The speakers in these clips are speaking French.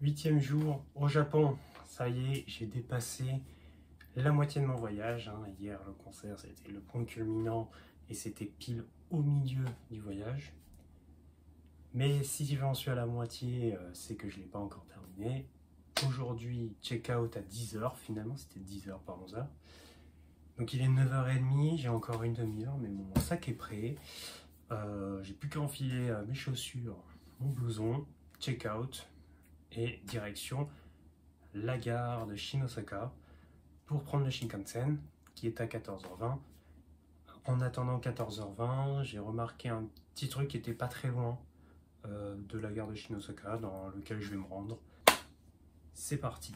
8e jour au Japon, ça y est, j'ai dépassé la moitié de mon voyage. Hier, le concert, c'était le point culminant et c'était pile au milieu du voyage. Mais si j'en suis à la moitié, c'est que je ne l'ai pas encore terminé. Aujourd'hui, check-out à 10h, finalement c'était 10h par 11h. Donc il est 9h30, j'ai encore une demi-heure, mais mon sac est prêt. J'ai plus qu'à enfiler mes chaussures, mon blouson, check-out et direction la gare de Shin-Osaka pour prendre le Shinkansen qui est à 14h20. En attendant 14h20, j'ai remarqué un petit truc qui était pas très loin de la gare de Shin-Osaka dans lequel je vais me rendre. C'est parti.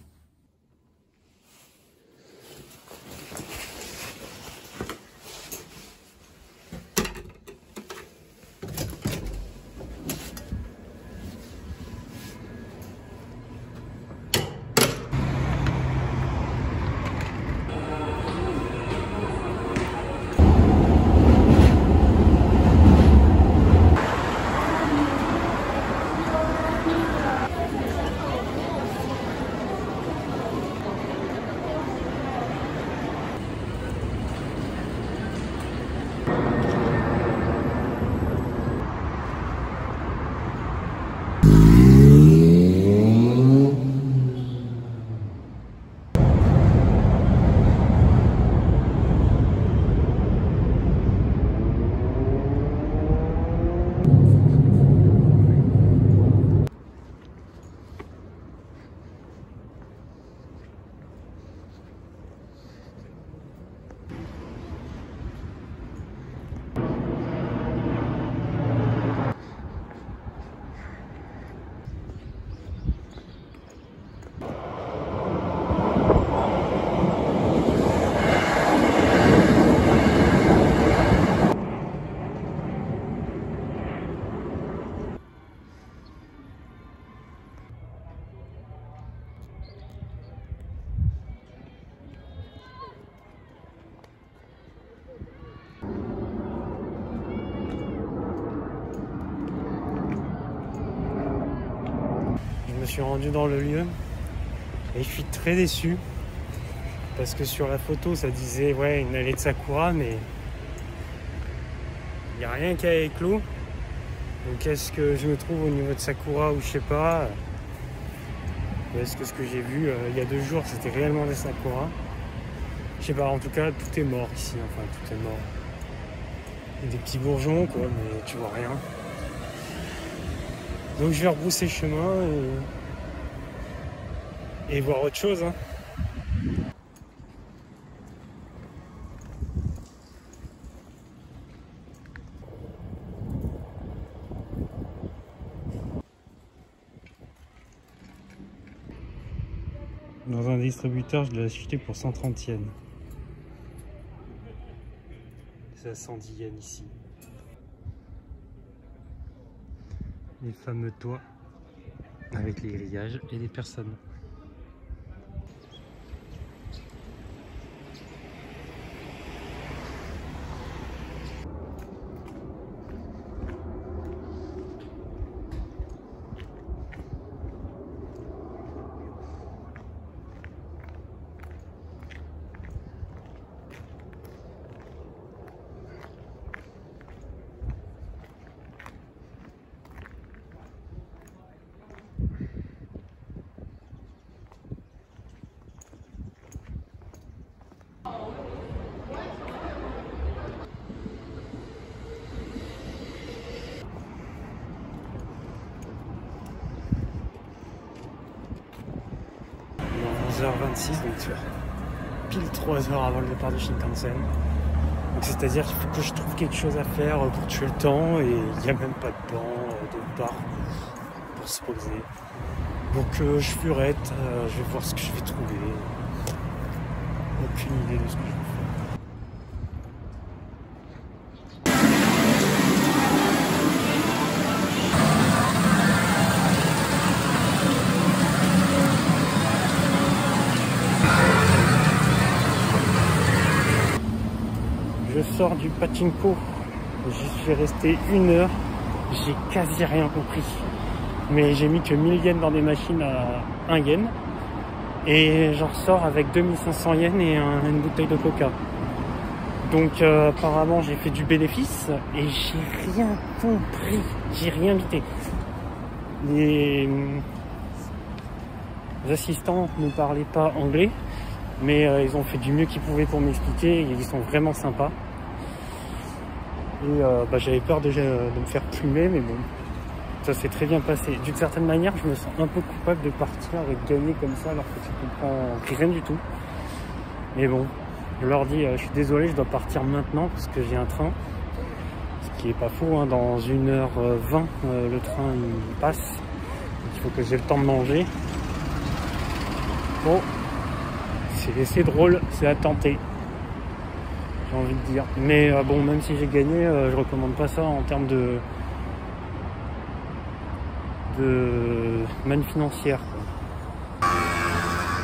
Je suis rendu dans le lieu et je suis très déçu parce que sur la photo ça disait ouais une allée de sakura, mais il n'y a rien qui a éclos. Donc est-ce que je me trouve au niveau de sakura ou je sais pas, ou est-ce que ce que j'ai vu il y a 2 jours c'était réellement des sakura? Je sais pas, en tout cas tout est mort ici, enfin tout est mort. Il y a des petits bourgeons quoi, mais tu vois rien. Donc je vais rebrousser chemin et voir autre chose. Dans un distributeur, je l'ai acheté pour 130 yens. C'est à 110 yens ici. Les fameux toits avec les grillages et les personnes. Il est 11h26, donc pile 3 heures avant le départ du Shinkansen. Donc c'est-à-dire qu'il faut que je trouve quelque chose à faire pour tuer le temps, et il n'y a même pas de banc, de bar pour se poser. Donc je furette, je vais voir ce que je vais trouver. Aucune idée de ce que je vais faire. Je sors du pachinko, j'y suis resté 1 heure, j'ai quasi rien compris. mais j'ai mis que 1000 yens dans des machines à 1 yen. Et j'en ressors avec 2500 yens et une bouteille de coca. Donc apparemment j'ai fait du bénéfice et j'ai rien compris, j'ai rien évité. Les assistants ne parlaient pas anglais, mais ils ont fait du mieux qu'ils pouvaient pour m'expliquer et ils sont vraiment sympas. Et j'avais peur déjà de me faire plumer, mais bon, ça s'est très bien passé. D'une certaine manière, je me sens un peu coupable de partir et de gagner comme ça alors que tu comprends rien du tout. Mais bon. Je leur dis, je suis désolé, je dois partir maintenant parce que j'ai un train. Ce qui est pas faux, hein, dans 1h20, le train il passe. Donc il faut que j'ai le temps de manger. Bon, c'est drôle, c'est à tenter. J'ai envie de dire. Mais bon, même si j'ai gagné, je recommande pas ça en termes de manne financière.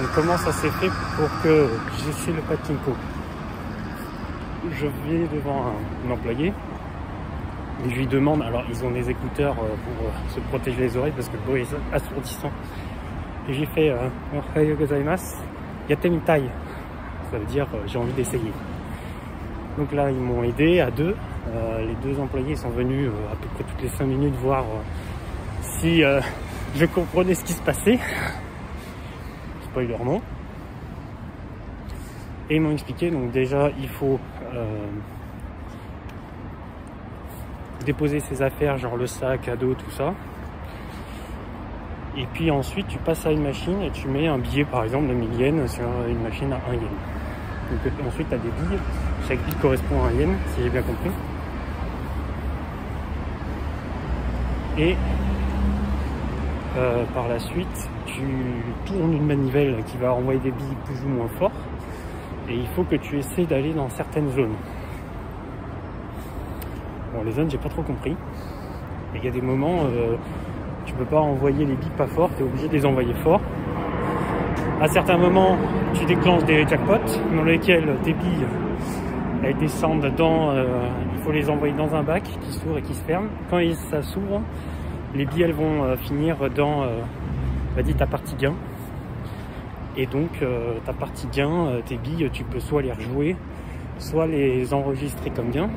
Donc comment ça s'est fait pour que j'essaie le pachinko? Je vais devant un employé et je lui demande, alors ils ont des écouteurs pour se protéger les oreilles parce que le bruit est assourdissant. Et j'ai fait Ohayou gozaimasu, yattemitai. Ça veut dire j'ai envie d'essayer. Donc là ils m'ont aidé à deux. Les deux employés sont venus à peu près toutes les 5 minutes voir si je comprenais ce qui se passait. Pas eu leur nom. Et ils m'ont expliqué, donc déjà il faut déposer ses affaires, genre le sac à dos, tout ça. Et puis ensuite tu passes à une machine et tu mets un billet par exemple de 1000 yens sur une machine à 1 yen. Donc ensuite tu as des billes, chaque bille correspond à 1 yen, si j'ai bien compris. Et par la suite, tu tournes une manivelle qui va envoyer des billes plus ou moins forts et il faut que tu essaies d'aller dans certaines zones. Bon, les zones, j'ai pas trop compris. Et il y a des moments, tu peux pas envoyer les billes pas fort, tu es obligé de les envoyer fort. À certains moments, tu déclenches des jackpots dans lesquels tes billes elles descendent dans. Il faut les envoyer dans un bac qui s'ouvre et qui se ferme. Quand ça s'ouvre, les billes elles vont finir dans ta partie gain. Et donc ta partie gain, tes billes, tu peux soit les rejouer, soit les enregistrer comme gain.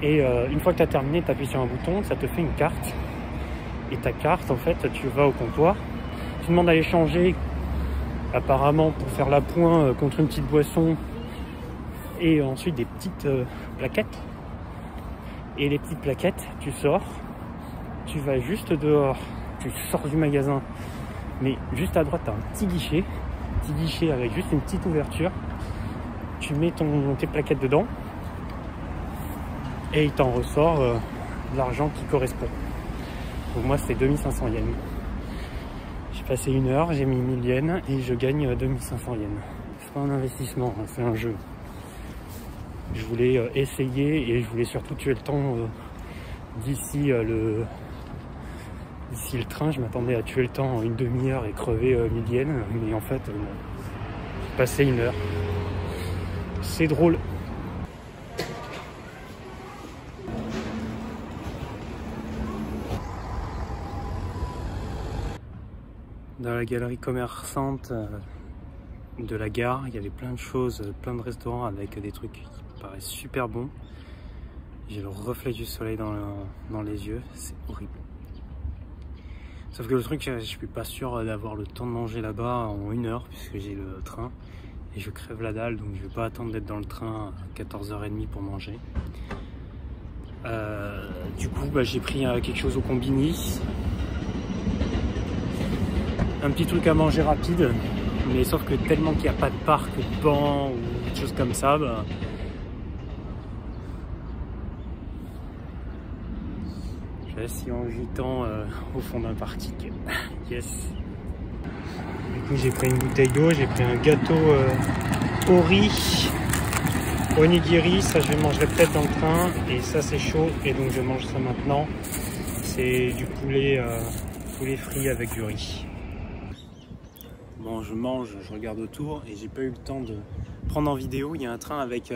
Et une fois que tu as terminé, tu appuies sur un bouton, ça te fait une carte. Et ta carte, en fait, tu vas au comptoir, tu demandes à l'échanger apparemment pour faire la pointe contre une petite boisson et ensuite des petites plaquettes. Et les petites plaquettes, tu sors, tu vas juste dehors, tu sors du magasin, mais juste à droite, tu as un petit guichet avec juste une petite ouverture. Tu mets tes plaquettes dedans et il t'en ressort de l'argent qui correspond. Donc moi, c'était 2500 yens. J'ai passé 1 heure, j'ai mis 1000 yens et je gagne 2500 yens. C'est pas un investissement, hein, c'est un jeu. Je voulais essayer et je voulais surtout tuer le temps d'ici le train. Je m'attendais à tuer le temps en une demi-heure et crever 1000 yens, mais en fait, j'ai passé 1 heure. C'est drôle. Dans la galerie commerçante de la gare, il y avait plein de choses, plein de restaurants avec des trucs qui paraissent super bons. J'ai le reflet du soleil dans les yeux, c'est horrible. Sauf que le truc, je suis pas sûr d'avoir le temps de manger là-bas en 1 heure puisque j'ai le train et je crève la dalle, donc je vais pas attendre d'être dans le train à 14h30 pour manger. Du coup, j'ai pris quelque chose au combini. Un petit truc à manger rapide, mais sauf que tellement qu'il n'y a pas de parc, de banc ou des choses comme ça, je suis assis en gitan au fond d'un parking. Yes. Du coup, j'ai pris une bouteille d'eau, j'ai pris un gâteau ori, onigiri, ça je le mangerai peut-être dans le train, et ça c'est chaud, et donc je mange ça maintenant. C'est du poulet frit avec du riz. Bon, je mange, je regarde autour et j'ai pas eu le temps de prendre en vidéo. Il y a un train avec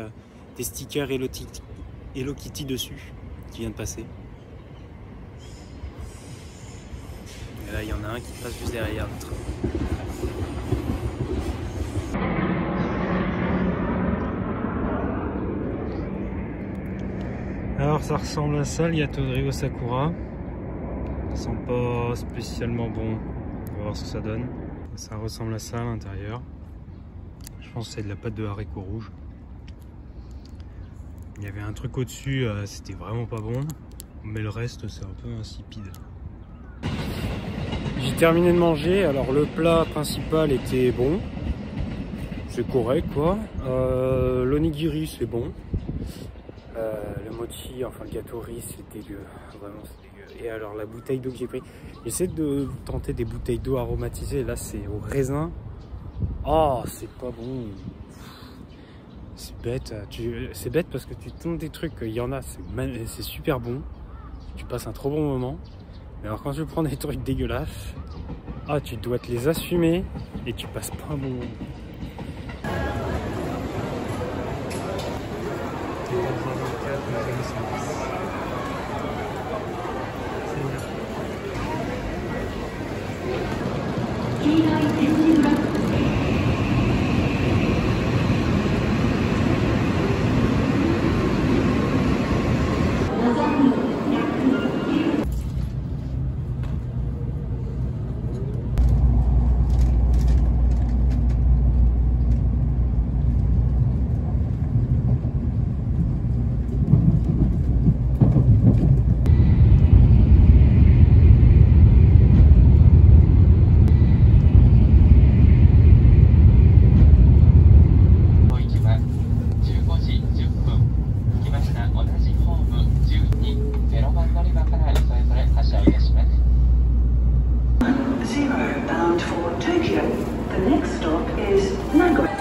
des stickers Hello Kitty dessus qui vient de passer. Et là, il y en a un qui passe juste derrière le train. Alors ça ressemble à ça, le gâteau de Rio Sakura. Ça sent pas spécialement bon. On va voir ce que ça donne. Ça ressemble à ça à l'intérieur. Je pense que c'est de la pâte de haricots rouges. Il y avait un truc au-dessus, c'était vraiment pas bon. Mais le reste, c'est un peu insipide. J'ai terminé de manger. Alors le plat principal était bon. C'est correct quoi. L'onigiri c'est bon. Le mochi, enfin le gâteau riz, c'est dégueu. Vraiment c'est dégueu. Et alors la bouteille d'eau que j'ai pris, j'essaie de tenter des bouteilles d'eau aromatisées. Là c'est au raisin. Oh c'est pas bon. C'est bête. C'est bête parce que tu tentes des trucs, il y en a, c'est super bon. Tu passes un trop bon moment. Mais alors quand tu prends des trucs dégueulasses, ah tu dois te les assumer et tu passes pas un bon moment. Bound for Tokyo. The next stop is Nagoya.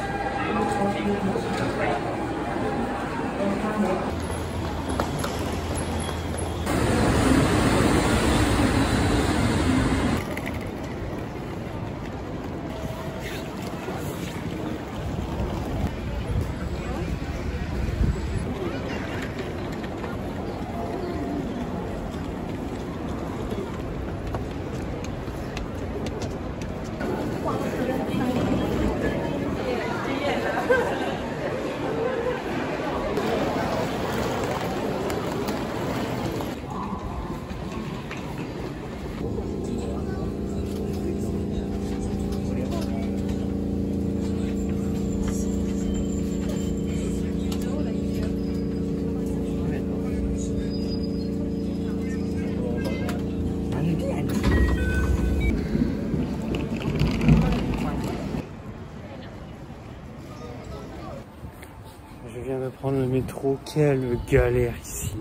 Je viens de prendre le métro, quelle galère ici.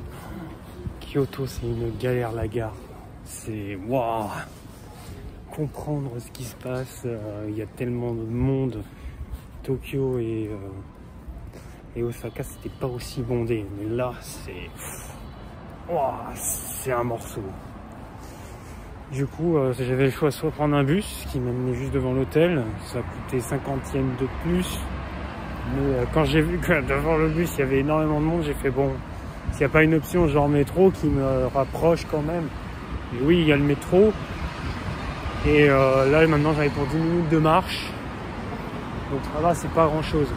Kyoto, c'est une galère la gare. C'est waouh. Comprendre ce qui se passe, il y a tellement de monde. Tokyo et Osaka, c'était pas aussi bondé, mais là, c'est waouh, c'est un morceau. Du coup, j'avais le choix soit prendre un bus qui m'amenait juste devant l'hôtel, ça coûtait 50 yens de plus. Mais quand j'ai vu que devant le bus il y avait énormément de monde, j'ai fait bon, s'il n'y a pas une option genre métro qui me rapproche quand même. Et oui, il y a le métro. Et là maintenant j'avais pour 10 minutes de marche. Donc ça va, c'est pas grand chose.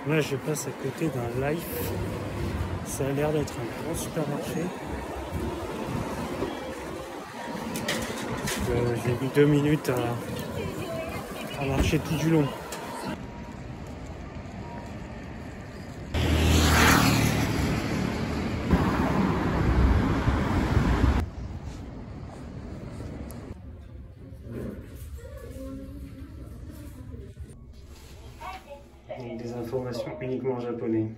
Là je passe à côté d'un Life. Ça a l'air d'être un grand supermarché. J'ai mis 2 minutes à marcher tout du long. Donc des informations uniquement en japonais.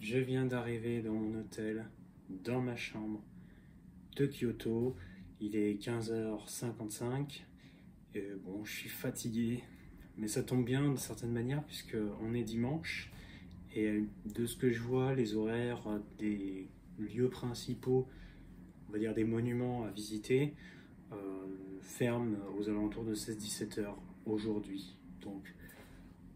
Je viens d'arriver dans mon hôtel, dans ma chambre de Kyoto. Il est 15h55. Bon, je suis fatigué, mais ça tombe bien d'une certaine manière puisque on est dimanche. Et de ce que je vois, les horaires des lieux principaux, on va dire des monuments à visiter, ferment aux alentours de 16-17 heures aujourd'hui. Donc,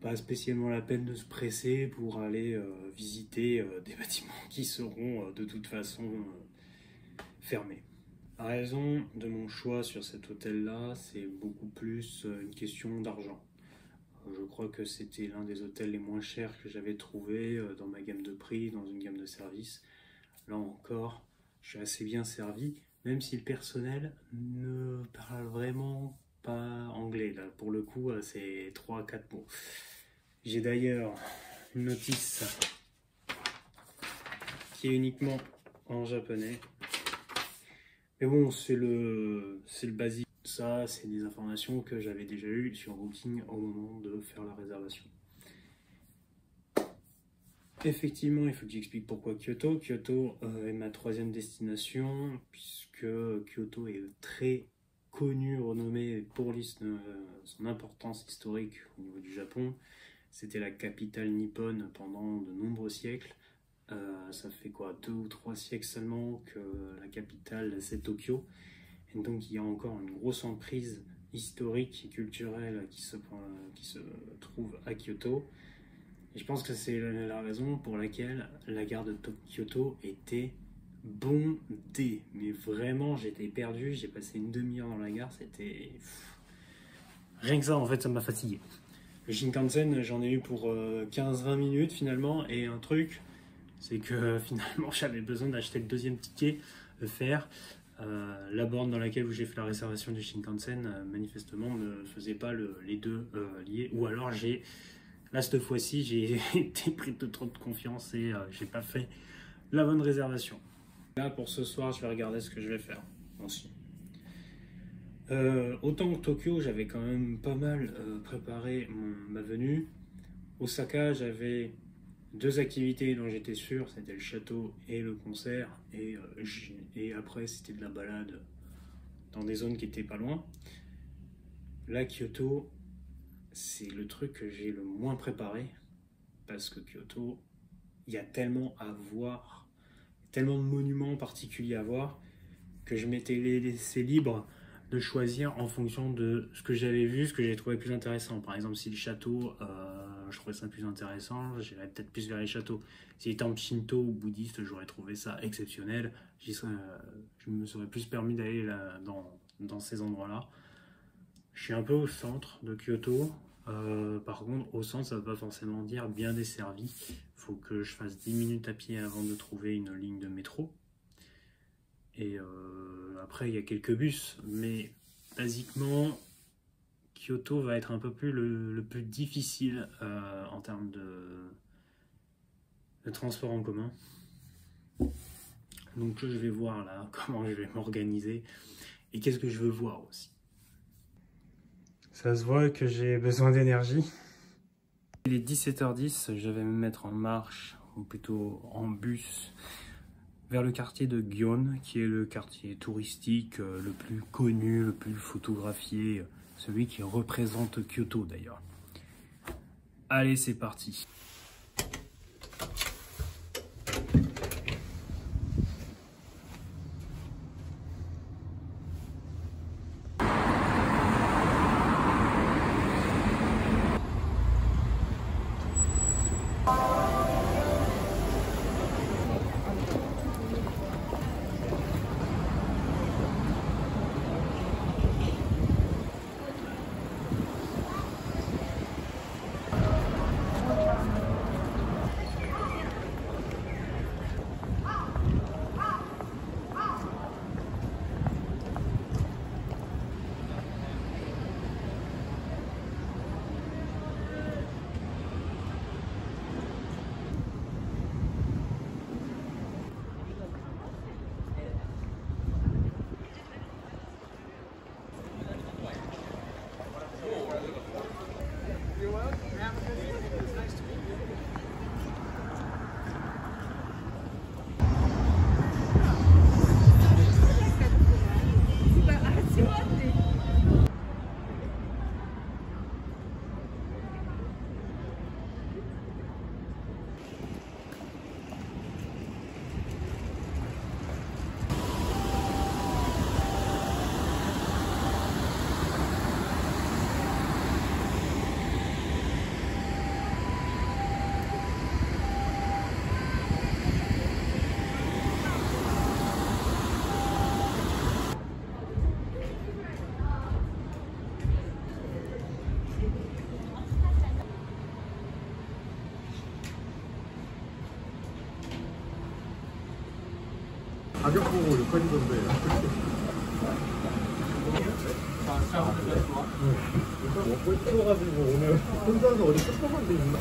pas spécialement la peine de se presser pour aller visiter des bâtiments qui seront de toute façon fermés. La raison de mon choix sur cet hôtel-là, c'est beaucoup plus une question d'argent. Je crois que c'était l'un des hôtels les moins chers que j'avais trouvé dans ma gamme de prix, dans une gamme de services. Là encore, je suis assez bien servi, même si le personnel ne parle vraiment pas anglais. Là, pour le coup, c'est 3-4 mots. J'ai d'ailleurs une notice qui est uniquement en japonais. Mais bon, c'est le basique. Ça, c'est des informations que j'avais déjà eues sur Booking au moment de faire la réservation. Effectivement, il faut que j'explique pourquoi Kyoto. Kyoto est ma 3e destination, puisque Kyoto est très connu, renommé pour son importance historique au niveau du Japon. C'était la capitale nippone pendant de nombreux siècles. Ça fait quoi, 2 ou 3 siècles seulement que la capitale c'est Tokyo. Et donc il y a encore une grosse emprise historique et culturelle qui se trouve à Kyoto. Et je pense que c'est la raison pour laquelle la gare de Kyoto était bondée. Mais vraiment, j'étais perdu, j'ai passé une demi-heure dans la gare, c'était... Rien que ça, en fait, ça m'a fatigué. Le Shinkansen, j'en ai eu pour 15-20 minutes finalement, et un truc, c'est que finalement, j'avais besoin d'acheter le 2e ticket, le fer. La borne dans laquelle j'ai fait la réservation du Shinkansen, manifestement, ne faisait pas les deux liés. Ou alors, là, cette fois-ci, j'ai été pris de trop de confiance et j'ai pas fait la bonne réservation. Là, pour ce soir, je vais regarder ce que je vais faire aussi. Autant que Tokyo, j'avais quand même pas mal préparé ma venue. Osaka, j'avais 2 activités dont j'étais sûr, c'était le château et le concert. Et après, c'était de la balade dans des zones qui étaient pas loin. Là, Kyoto, c'est le truc que j'ai le moins préparé. Parce que Kyoto, il y a tellement à voir, tellement de monuments particuliers à voir, que je m'étais laissé libre de choisir en fonction de ce que j'avais vu, ce que j'ai trouvé plus intéressant. Par exemple, si le château, je trouvais ça plus intéressant, j'irais peut-être plus vers les châteaux. Si les temples shinto ou bouddhistes, j'aurais trouvé ça exceptionnel. Je me serais plus permis d'aller dans ces endroits-là. Je suis un peu au centre de Kyoto. Par contre, au centre, ça ne veut pas forcément dire bien desservi. Il faut que je fasse 10 minutes à pied avant de trouver une ligne de métro. Et après, il y a quelques bus, mais basiquement, Kyoto va être un peu plus le plus difficile en termes de transport en commun. Donc je vais voir là comment je vais m'organiser et qu'est-ce que je veux voir aussi. Ça se voit que j'ai besoin d'énergie. Il est 17h10, je vais me mettre en marche, ou plutôt en bus, vers le quartier de Gion, qui est le quartier touristique le plus connu, le plus photographié, celui qui représente Kyoto d'ailleurs. Allez, c'est parti. 가격 보고 욕하시던데. 먹고 싶어가지고 오늘 혼자서 어디 끝나간 데 있나?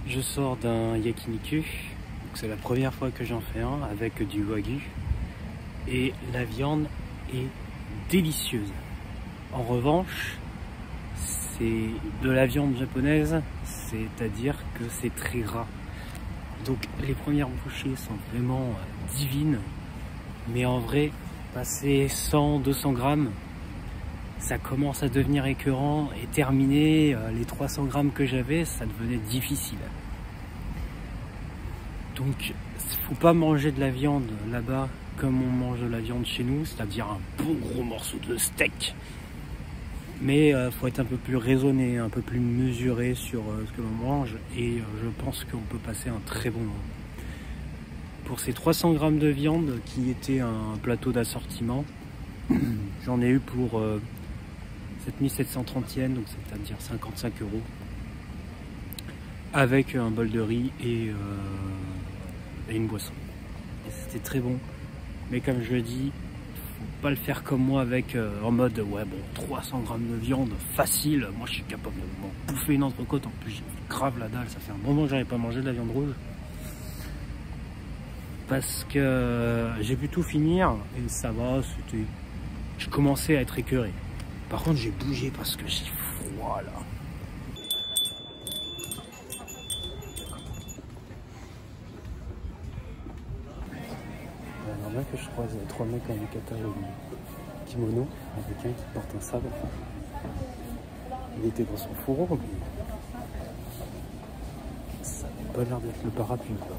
Je sors d'un yakiniku, c'est la première fois que j'en fais un avec du wagyu et la viande est délicieuse. En revanche, c'est de la viande japonaise, c'est-à-dire que c'est très gras. Donc les premières bouchées sont vraiment divines, mais en vrai, passer 100-200 grammes, ça commence à devenir écœurant et terminer les 300 grammes que j'avais, ça devenait difficile. Donc, faut pas manger de la viande là-bas comme on mange de la viande chez nous, c'est-à-dire un bon gros morceau de steak. Mais faut être un peu plus raisonné, un peu plus mesuré sur ce que l'on mange et je pense qu'on peut passer un très bon moment. Pour ces 300 grammes de viande qui était un plateau d'assortiment, j'en ai eu pour 7730 yens, donc c'est-à-dire 55 €, avec un bol de riz et une boisson. Et c'était très bon, mais comme je le dis, faut pas le faire comme moi avec en mode ouais bon 300 grammes de viande facile, moi je suis capable de m'en bouffer une entrecôte, en plus j'ai grave la dalle, ça fait un moment que j'avais pas mangé de la viande rouge. Parce que j'ai pu tout finir et ça va, c'était... Je commençais à être écœuré. Par contre j'ai bougé parce que j'ai froid là. Normal que je croise 3 mecs en yukata et kimono, avec un qui porte un sabre. Il était dans son fourreau, mais ça n'a pas l'air d'être le parapluie quoi.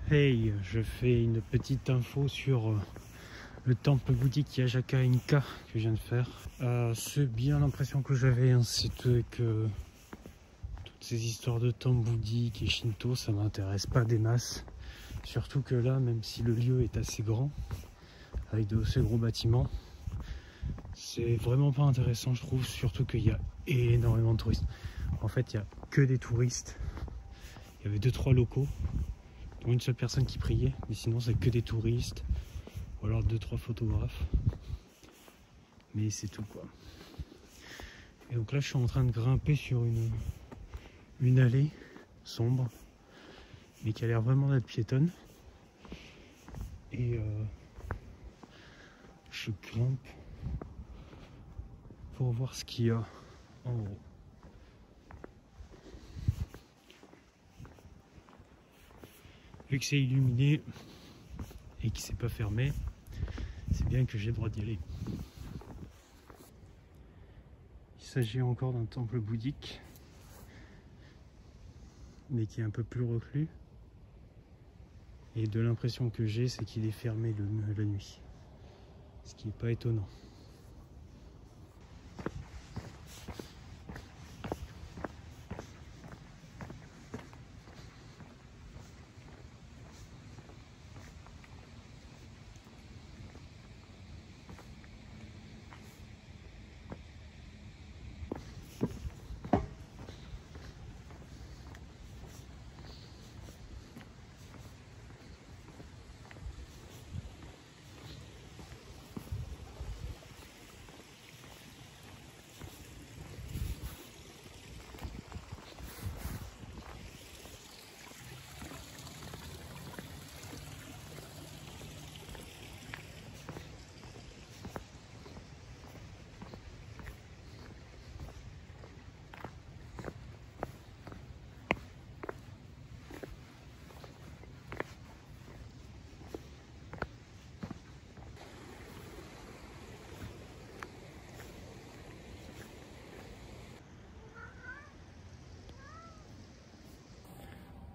Hey, je fais une petite info sur le temple bouddhique Yajaka Inka que je viens de faire. C'est bien l'impression que j'avais, hein, c'était que toutes ces histoires de temple bouddhique et shinto, ça m'intéresse pas des masses. Surtout que là, même si le lieu est assez grand, avec de assez gros bâtiments, c'est vraiment pas intéressant, je trouve, surtout qu'il y a énormément de touristes. En fait, il n'y a que des touristes. Il y avait 2-3 locaux, dont une seule personne qui priait, mais sinon c'est que des touristes, ou alors 2-3 photographes. Mais c'est tout, quoi. Et donc là, je suis en train de grimper sur une allée sombre, mais qui a l'air vraiment d'être piétonne. Et je grimpe pour voir ce qu'il y a en haut. Vu que c'est illuminé et que c'est pas fermé, c'est bien que j'ai le droit d'y aller. Il s'agit encore d'un temple bouddhique, mais qui est un peu plus reclus. Et de l'impression que j'ai, c'est qu'il est fermé la nuit. Ce qui n'est pas étonnant.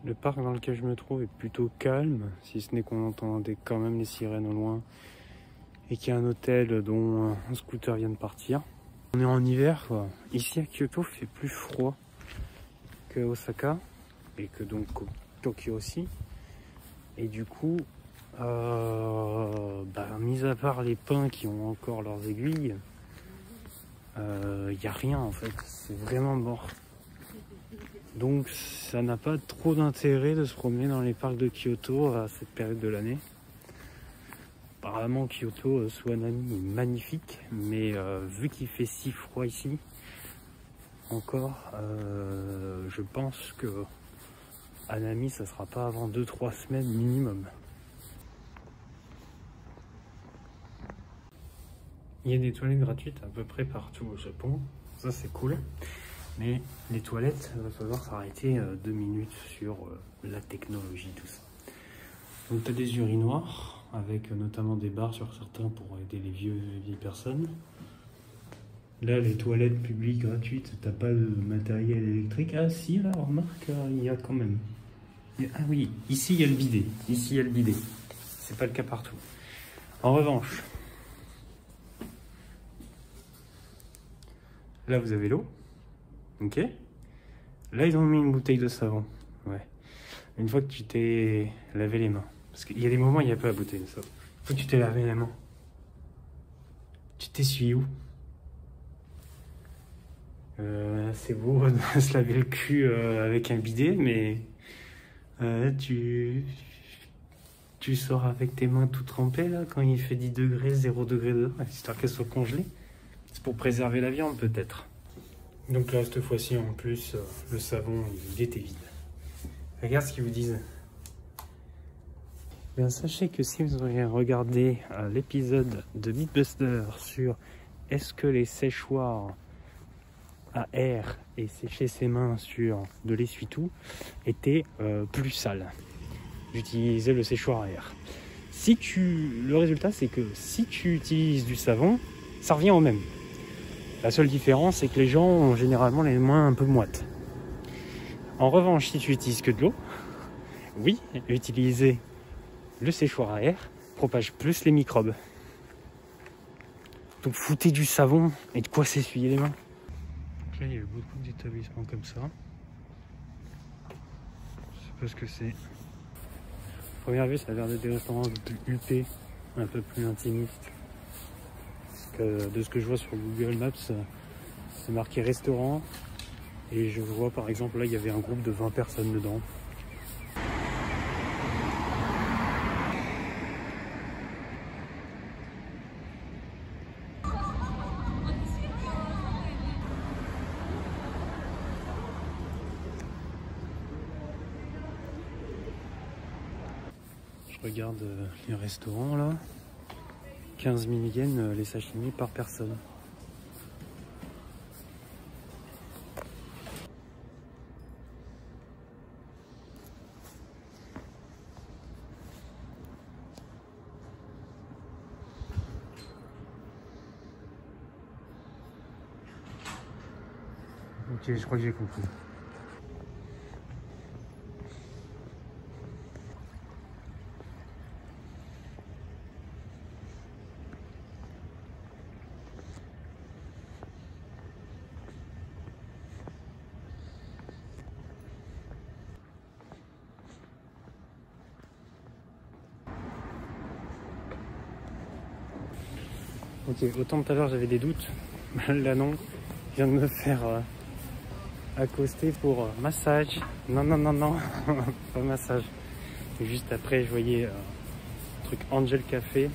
Le parc dans lequel je me trouve est plutôt calme, si ce n'est qu'on entendait quand même les sirènes au loin et qu'il y a un hôtel dont un scooter vient de partir. On est en hiver, quoi. Ici à Kyoto, il fait plus froid que Osaka et que donc Tokyo aussi. Et du coup, mis à part les pins qui ont encore leurs aiguilles, il n'y a rien en fait, c'est vraiment mort. Donc ça n'a pas trop d'intérêt de se promener dans les parcs de Kyoto à cette période de l'année. Apparemment Kyoto, Suwanami est magnifique, mais vu qu'il fait si froid ici, encore, je pense que Hanami ça sera pas avant 2-3 semaines minimum. Il y a des toilettes gratuites à peu près partout au Japon, ça c'est cool. Mais les toilettes, il va falloir s'arrêter 2 minutes sur la technologie, tout ça. Donc tu as des urinoirs, avec notamment des barres sur certains pour aider les vieilles personnes. Là, les toilettes publiques gratuites, t'as pas de matériel électrique. Ah si, là, remarque, il y a quand même. Ah oui, ici il y a le bidet. Ici il y a le bidet. C'est pas le cas partout. En revanche, là vous avez l'eau. Ok. Là, ils ont mis une bouteille de savon. Ouais. Une fois que tu t'es lavé les mains. Parce qu'il y a des moments, il n'y a pas la bouteille de savon. Une fois que tu t'es lavé les mains, tu t'essuies où? C'est beau de se laver le cul avec un bidet, mais tu sors avec tes mains tout trempées là, quand il fait 10 degrés, 0 degré dehors, histoire qu'elles soient congelées. C'est pour préserver la viande peut-être. Donc là, cette fois-ci, en plus, le savon, il était vide. Regarde ce qu'ils vous disent. Bien, sachez que si vous auriez regardé l'épisode de Mythbuster sur est-ce que les séchoirs à air et sécher ses mains sur de l'essuie-tout étaient plus sales. J'utilisais le séchoir à air. Le résultat, c'est que si tu utilises du savon, ça revient au même. La seule différence, c'est que les gens ont généralement les mains un peu moites. En revanche, si tu utilises que de l'eau, oui, utiliser le séchoir à air propage plus les microbes. Donc foutez du savon et de quoi s'essuyer les mains. Donc là, il y a eu beaucoup d'établissements comme ça. Je sais pas ce que c'est. Première vue, ça a l'air d'être des restaurants un peu plus huppés, un peu plus intimistes. Que de ce que je vois sur Google Maps, c'est marqué restaurant. Et je vois par exemple là, il y avait un groupe de 20 personnes dedans. Je regarde les restaurants là. 15 000 yens les sashimi par personne. Ok, je crois que j'ai compris. Ok, autant tout à l'heure j'avais des doutes, là non, je viens de me faire accoster pour massage. Non, non, non, non, pas massage. Et juste après je voyais truc Angel Café.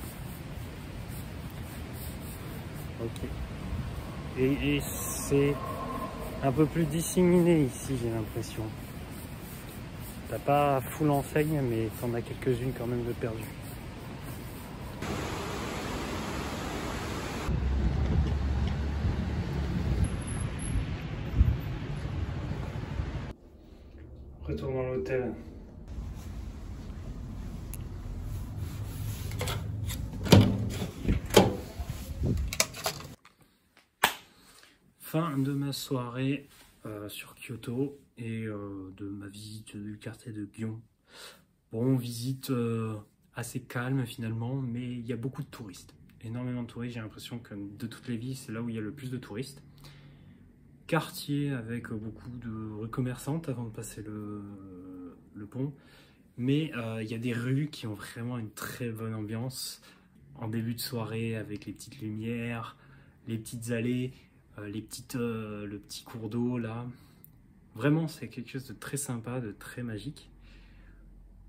Ok. Et c'est un peu plus disséminé ici, j'ai l'impression. T'as pas full enseigne, mais t'en as quelques-unes quand même de perdues. Retour dans l'hôtel. Fin de ma soirée sur Kyoto et de ma visite du quartier de Gion. Bon, visite assez calme finalement, mais il y a beaucoup de touristes. Énormément de touristes, j'ai l'impression que de toutes les villes, c'est là où il y a le plus de touristes. Quartier avec beaucoup de rues commerçantes avant de passer le pont. Mais il y a des rues qui ont vraiment une très bonne ambiance. En début de soirée avec les petites lumières, les petites allées, le petit cours d'eau là. Vraiment c'est quelque chose de très sympa, de très magique.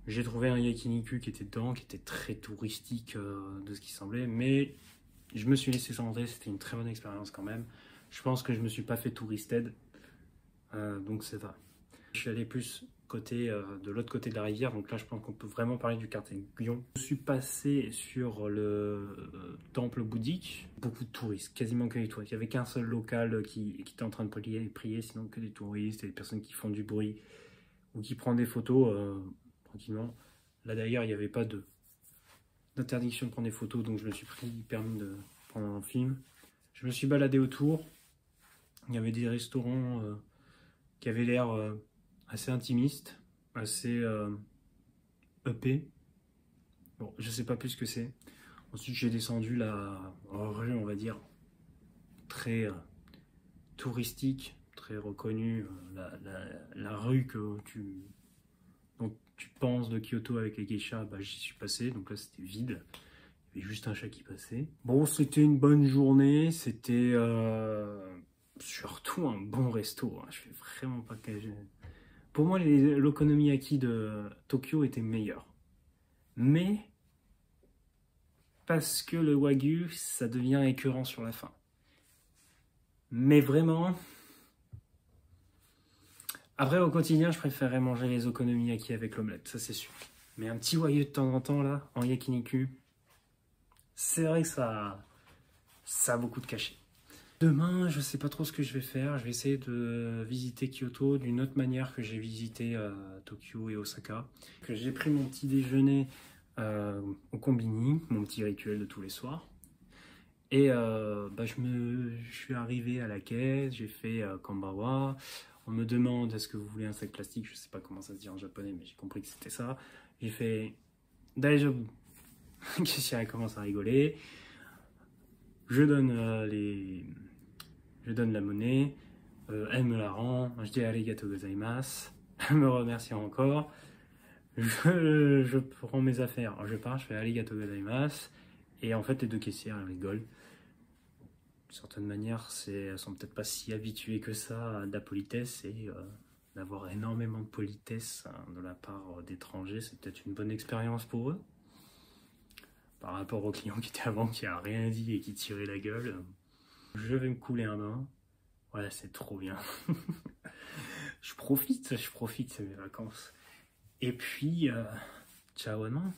J'ai trouvé un yakiniku qui était dedans, qui était très touristique de ce qui semblait. Mais je me suis laissé tenter, c'était une très bonne expérience quand même. Je pense que je me suis pas fait touristed, donc c'est vrai. Je suis allé plus de l'autre côté de la rivière, donc là je pense qu'on peut vraiment parler du quartier de Gion. Je suis passé sur le temple bouddhique, beaucoup de touristes, quasiment que des touristes. Il n'y avait qu'un seul local qui était en train de prier, sinon que des touristes et des personnes qui font du bruit ou qui prennent des photos tranquillement. Là d'ailleurs il n'y avait pas d'interdiction de prendre des photos, donc je me suis permis de prendre un film. Je me suis baladé autour. Il y avait des restaurants qui avaient l'air assez intimistes, assez huppés. Bon, je sais pas plus ce que c'est. Ensuite, j'ai descendu la rue, on va dire, très touristique, très reconnue. La rue dont tu penses de Kyoto avec les geishas, bah, j'y suis passé. Donc là, c'était vide. Il y avait juste un chat qui passait. Bon, c'était une bonne journée. C'était surtout un bon resto. Hein. Je fais vraiment pas cager. Pour moi, l'okonomiyaki de Tokyo était meilleur. Mais parce que le wagyu, ça devient écœurant sur la fin. Mais vraiment... Après, au quotidien, je préférerais manger les okonomiyaki avec l'omelette, ça c'est sûr. Mais un petit wagyu de temps en temps, là, en yakiniku, c'est vrai que ça a beaucoup de cachet. Demain, je sais pas trop ce que je vais faire. Je vais essayer de visiter Kyoto d'une autre manière que j'ai visité Tokyo et Osaka. J'ai pris mon petit déjeuner au Combini, mon petit rituel de tous les soirs. Et je suis arrivé à la caisse, j'ai fait Kambawa. On me demande est-ce que vous voulez un sac plastique, je sais pas comment ça se dit en japonais, mais j'ai compris que c'était ça. J'ai fait Daijoubu. Caissière commence à rigoler. Je donne la monnaie. Elle me la rend. Je dis arigatou gozaimasu. Elle me remercie encore. Je prends mes affaires. Je pars, je fais arigatou gozaimasu. Et en fait, les deux caissières, elles rigolent. D'une certaine manière, elles sont peut-être pas si habituées que ça à de la politesse et d'avoir énormément de politesse de la part d'étrangers, c'est peut-être une bonne expérience pour eux. Par rapport au client qui était avant, qui a rien dit et qui tirait la gueule. Je vais me couler un bain. Ouais, c'est trop bien. je profite, c'est mes vacances. Et puis, ciao à demain.